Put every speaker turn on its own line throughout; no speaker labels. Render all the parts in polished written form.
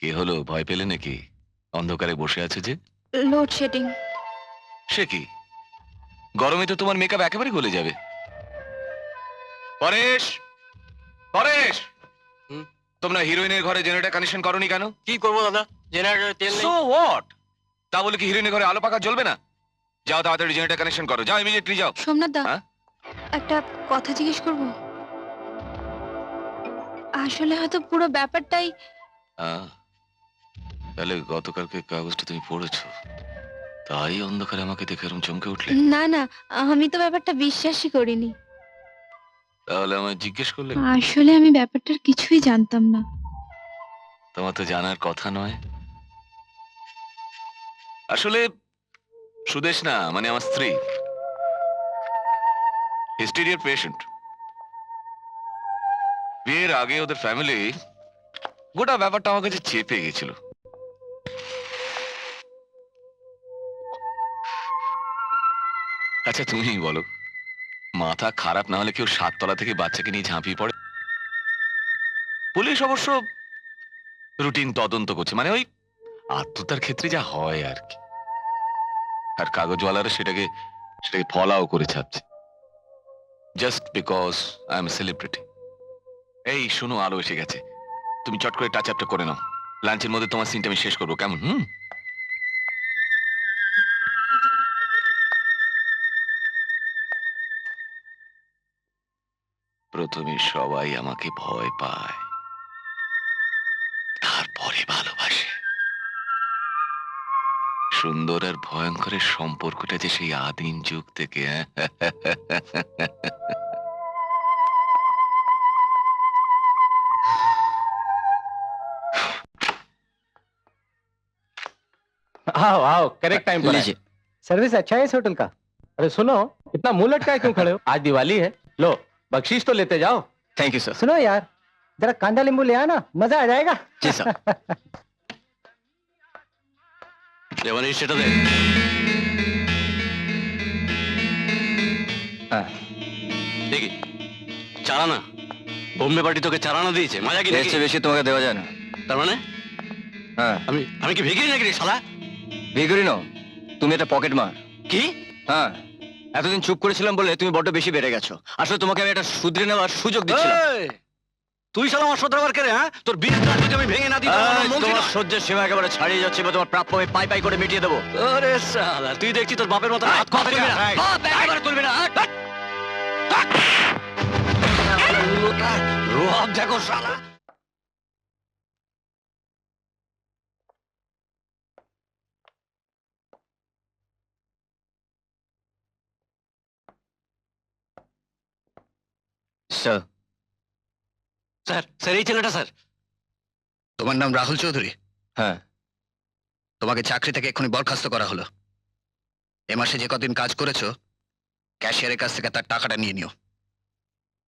কি হলো, ভয় পেলে নাকি? অন্ধকারে বসে আছে যে।
লোডশেডিং।
সে কি, গরমে তো তোমার মেকআপ একেবারে গলে যাবে। পরেশ, পরেশ, তোমরা হিরোইনের ঘরে জেনারেটর কানেকশন করনি কেন?
কি করবো দাদা, জেনারেটরে তেল নেই।
So what? তা বলে কি হিরোইনের ঘরে আলো পাকা জ্বলবে না? যাও তাড়াতাড়ি জেনারেটর কানেকশন করো, যাও ইমিডিয়েটলি যাও।
সোমনাথ দা,
হ্যাঁ?
একটা কথা জিজ্ঞেস করব? আসলে হয়তো পুরো ব্যাপারটাই
তাহলে গতকালকে কাগজটা তুমি পড়েছো, তাই অন্ধকারে আমাকে দেখে এরকম চমকে উঠলে?
না না, আমি তো ব্যাপারটা বিশ্বাসই করিনি।
তাহলে আমায় জিজ্ঞেস করলে?
আসলে আমি ব্যাপারটার কিছুই জানতাম না।
তোমার তো জানার কথা নয়। আসলে সুদেশ না, মানে আমার স্ত্রী, হিস্টেরিয়ার পেশেন্ট। বিয়ের আগে ওদের ফ্যামিলি গোটা ব্যাপারটা আমার কাছে চেপে গেছিল। আচ্ছা তুমি বলো, মাথা খারাপ না হলে কেউ 7 তলা থেকে বাচ্চাকে নিয়ে ঝাঁপিয়ে পড়ে? পুলিশ অবশ্য রুটিন তদন্ত করছে, মানে ওই আত্মহত্যার ক্ষেত্রে যা হয় আর কি। আর কাগজওয়ালারা সেটাকে সেটাকে ফলাও করে ছাপছে, just because I am celebrity. এই শোনো, আলো এসে গেছে, তুমি চট করে টাচ আপটা করে নাও। লাঞ্চের মধ্যে তোমার সিনটা আমি শেষ করবো, কেমন? প্রথমে সবাই আমাকে ভয় পায়, তারপরে ভালোবাসে। সুন্দর আর ভয়ঙ্করের সম্পর্কটা যে সেই আদিম যুগ থেকে।
आओ आओ, करेक्ट टाइम पर
लीजिए।
सर्विस अच्छा है इस होटल का। अरे सुनो, इतना मुंह लटकाए क्यों खड़े हो? आज दिवाली है, लो बख्शीश तो लेते जाओ।
Thank you sir.
सुनो यार, जरा कांदा नींबू ले आना, मजा आ जाएगा।
जी सर।
এবারে সেটা দে।
হ্যাঁ,
দেখি চারানা, বোম্বে পার্টি তোকে চারানা দিয়েছে, মজা কি
এর
নাকি?
চেয়ে বেশি তোমাকে দেওয়া যায় না।
তার মানে
হ্যাঁ,
আমি আমি কি ভিখারি নাকি রে শালা?
ভিখারি নও, তুমি একটা পকেট মার।
কি?
হ্যাঁ, এতদিন চুপ করেছিলাম বলে তুমি বড্ড বেশি বেড়ে গেছো। আসলে তোমাকে আমি একটা শুধরে নেওয়ার সুযোগ দিচ্ছিলাম।
এই, তুই শালা আমার শত্রুবার কে রে? হ্যাঁ, তোর বিয়ের কাজ যদি আমি ভেঙে না দিই তাহলে আমার মন
তোমার
ছিল।
সহ্যের সীমা একেবারে ছাড়িয়ে যাচ্ছে, বা তোমার প্রাপ্য আমি পাই পাই করে মিটিয়ে দেবো।
আরে শালা, তুই দেখছি তোর বাপের মতো হাত কথা তুলবি না।
বাপ একেবারে তুলবি না।
রোহাব দেখো শালা।
স্যার,
স্যার, স্যার এই ছেলেটা স্যার।
তোমার নাম রাহুল চৌধুরী?
হ্যাঁ,
তোমাকে চাকরি থেকে এক্ষুনি বরখাস্ত করা হলো। এ মাসে যে কদিন কাজ করেছো, ক্যাশিয়ারের কাছ থেকে তার টাকাটা নিয়ে নিও।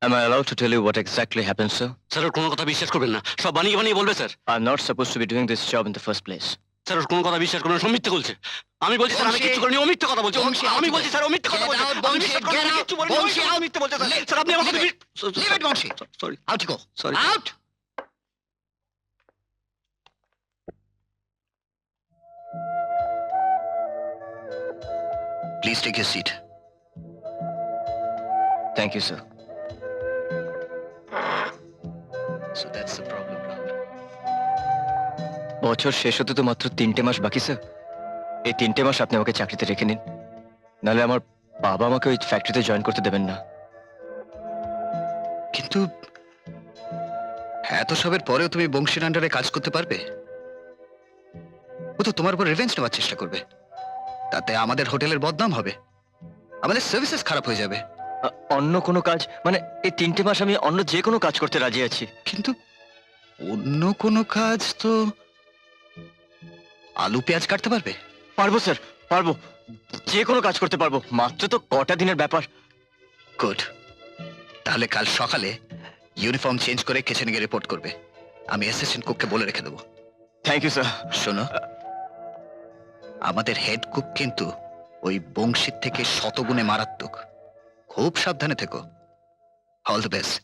am I allowed to tell you what exactly happened, sir?
Sir ওর কোনো কথা বিশ্বাস করবেন না, সব বানিয়ে বানিয়ে বলবে sir.
I'm not supposed to be doing this job in the first place.
Sir ওর কোনো কথা বিশ্বাস করবেন না, সব মিথ্যে বলছে। আমি বলছি স্যার আমি
বংশী,
কিচ্ছু করিনি, ও মিথ্যে কথা বলছে।
বংশী,
আমি
out
বলছি স্যার ও মিথ্যে কথা
Get
বলছে।
out,
আমি
বংশী,
বিশ্বাস করি
get
না,
out,
কিচ্ছু বলিনি,
বংশী,
ও মিথ্যে বলছে স্যার। স্যার আপনি আমার কথা
Leave it, Bangshi.
Sorry
Out you go.
Sorry.
Out. Please take your seat.
Thank you, sir.
So that's the problem, Rahul.
বছর শেষ হতে তো মাত্র 3টে মাস বাকি, স্যার। এই 3টে মাস আপনি আমাকে চাকরিতে রেখে নিন, নাহলে আমার বাবা আমাকে ওই ফ্যাক্টরিতে জয়েন করতে দেবেন না।
কিন্তু এত সবের পরেও তুমি বংশীর আন্ডারে কাজ করতে পারবে? ও তো তোমার উপর রিভেঞ্জ নেওয়ার চেষ্টা করবে। তাতে আমাদের হোটেলের বদনাম হবে, আমাদের সার্ভিসেস খারাপ হয়ে যাবে।
অন্য কোনো কাজ মানে এই 3টে মাস আমি অন্য যে কোনো কাজ করতে রাজি আছি।
কিন্তু অন্য কোনো কাজ তো আলু পেঁয়াজ কাটতে পারবে?
পারবো স্যার, পারবো, যে কোনো কাজ করতে পারবো, মাত্র তো কটা দিনের ব্যাপার।
গুড। তাহলে কাল সকালে ইউনিফর্ম চেঞ্জ করে কিচেনে গিয়ে রিপোর্ট করবে। আমি অ্যাসিস্ট্যান্ট কুককে বলে রেখে দেবো।
Thank you sir.
শোনো, আমাদের হেড কুক কিন্তু ওই বংশীর থেকে শতগুণে মারাত্মক। খুব সাবধানে থেকো। All the best.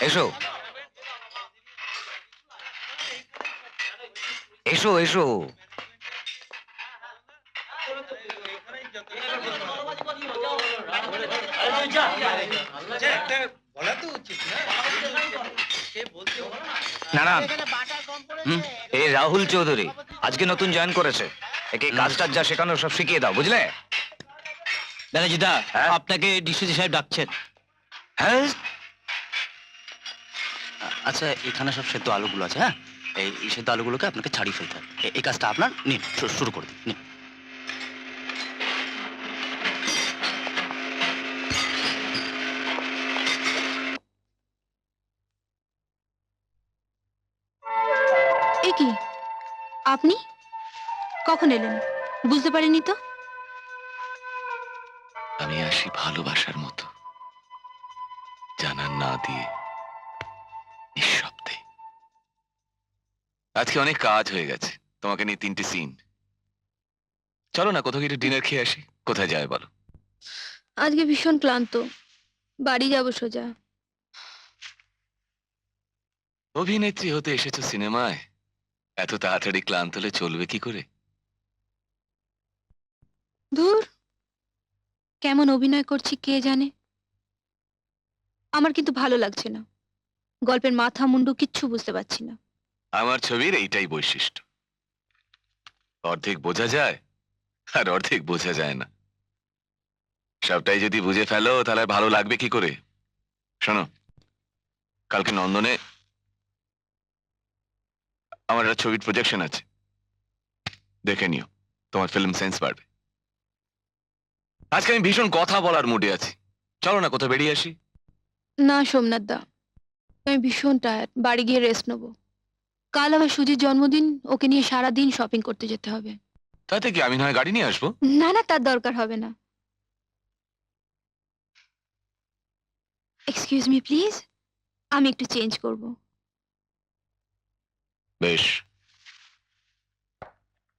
এসো এসো এসো না না এই রাহুল চৌধুরী আজকে নতুন জয়েন করেছে একে কাজটা যা শেখানো সব শিখিয়ে দাও বুঝলে
ব্যানার্জিদা
হ্যাঁ?
আপনাকে ডিসিজি সাহেব ডাকছেন।
হ্যাঁ
আচ্ছা এখানে সব সেদ্ধ আলুগুলো আছে, হ্যাঁ এই সেদ্ধ আলুগুলোকে আপনাকে ছাড়িয়ে ফেলতে হবে। এই কাজটা আপনার নিন, শুরু করে দিন নিন।
এ কি আপনি কখন এলেন বুঝতে পারিনি তো।
আমি আসি ভালোবাসার মতো, জানার না দিয়ে, নিঃশব্দে। আজকে অনেক কাজ হয়ে গেছে, তোমাকে নিয়ে 3টে সিন। চলো না কোথাও গিয়ে ডিনার খেয়ে আসি। কোথায় যায় বলো?
আজকে ভীষণ ক্লান্ত, বাড়ি যাব সোজা।
অভিনেত্রী হতে এসেছো সিনেমায়, এত তাড়াতাড়ি ক্লান্ত হলে চলবে কি করে?
ধুর, কেমন অভিনয় করছি কে জানে। আমার কিন্তু ভালো লাগছে না, গল্পের মাথা মুন্ডু কিচ্ছু বুঝতে পারছি না।
আমার ছবির এইটাই বৈশিষ্ট্য, অর্ধেক বোঝা যায় আর অর্ধেক বোঝা যায় না। সবটাই যদি বুঝে ফেলো তাহলে আর ভালো লাগবে কি করে? শোনো, কালকে নন্দনে আমার একটা ছবির প্রজেকশন আছে, দেখে নিও, তোমার ফিল্ম সেন্স বাড়বে। আজকে আমি ভীষণ কথা বলার মুডে আছি, চলো না কোথাও বেরিয়ে আসি।
না সোমনাথ দা, আমি ভীষণ টায়ার্ড, বাড়ি গিয়ে রেস্ট নেবো। কাল আবার সুজির জন্মদিন, ওকে নিয়ে সারাদিন শপিং করতে যেতে হবে।
তাতে কি, আমি না হয় গাড়ি নিয়ে আসবো।
না না, তার দরকার হবে না। এক্সকিউজ মি প্লিজ, আমি একটু চেঞ্জ করব।
বেশ,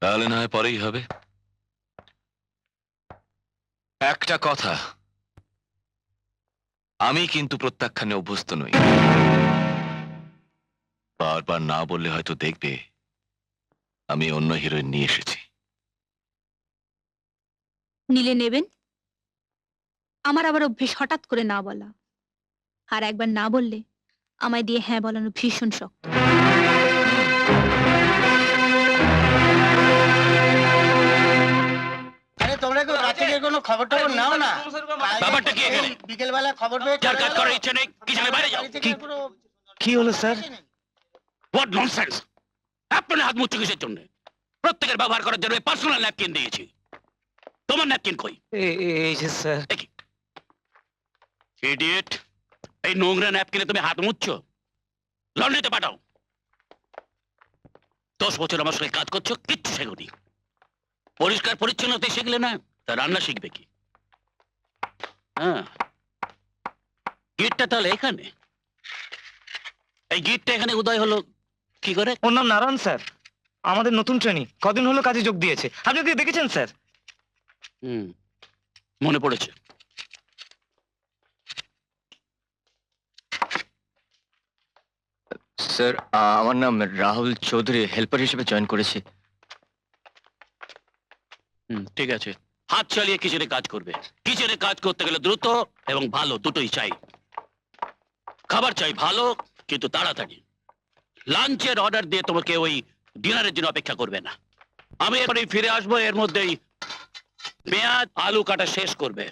তাহলে না হয় পরেই হবে। একটা কথা, আমি কিন্তু প্রত্যাখ্যানে অভ্যস্ত নই। বারবার না বললে হয়তো দেখবে আমি অন্য হিরোইন নিয়ে এসেছি।
নিলে নেবেন? আমার আবার অভ্যেস হঠাৎ করে না বলা, আর একবার না বললে আমায় দিয়ে হ্যাঁ বলানো ভীষণ শক্ত।
আরে তোমরা কেউ রাত থেকে কোনো খবর টবর নাও না?
ব্যাপারটা কি এখানে?
বিকেল বেলা খবর পেয়ে
যার কাজ করার ইচ্ছে নেই, কিচেনে বাইরে যাও।
কি হলো স্যার?
What nonsense! আপনার হাত মুচ্ছে কিসের জন্য? প্রত্যেকের ব্যবহার করার জন্য পার্সোনাল ন্যাপকিন দিয়েছি। তোমার ন্যাপকিন কই?
এই যে স্যার,
ইডিয়েট! এই নোংরা ন্যাপকিনে তুমি হাত মুছছো? লন্ড্রিতে পাঠাও। 10 বছর আমার সঙ্গে কাজ করছো, কিচ্ছু শেখোনি। পরিষ্কার পরিচ্ছন্নতা শিখলে না, তা রান্না শিখবে কি? হ্যাঁ, গিটটা তাহলে এখানে। এই গিটটা এখানে উদয় হলো কি করে?
ওর নাম নারায়ণ স্যার, আমাদের নতুন ট্রেনি, কদিন হলো কাজে যোগ দিয়েছে। আপনি কি দেখেছেন স্যার?
মনে পড়েছে।
স্যার আমার নাম রাহুল চৌধুরী, হেল্পার হিসেবে জয়েন করেছি।
ঠিক আছে, হাত চালিয়ে কিচেনে কাজ করবে। কিচেনে কাজ করতে গেলে দ্রুত এবং ভালো দুটোই চাই। খাবার চাই ভালো, কিন্তু তাড়াতাড়ি। লাঞ্চের অর্ডার দিয়ে তোমাকে ওই ডিনারের জন্য অপেক্ষা করবে না। আমি এবারে ফিরে আসবো, এর মধ্যেই পেঁয়াজ আলু কাটা শেষ করবে।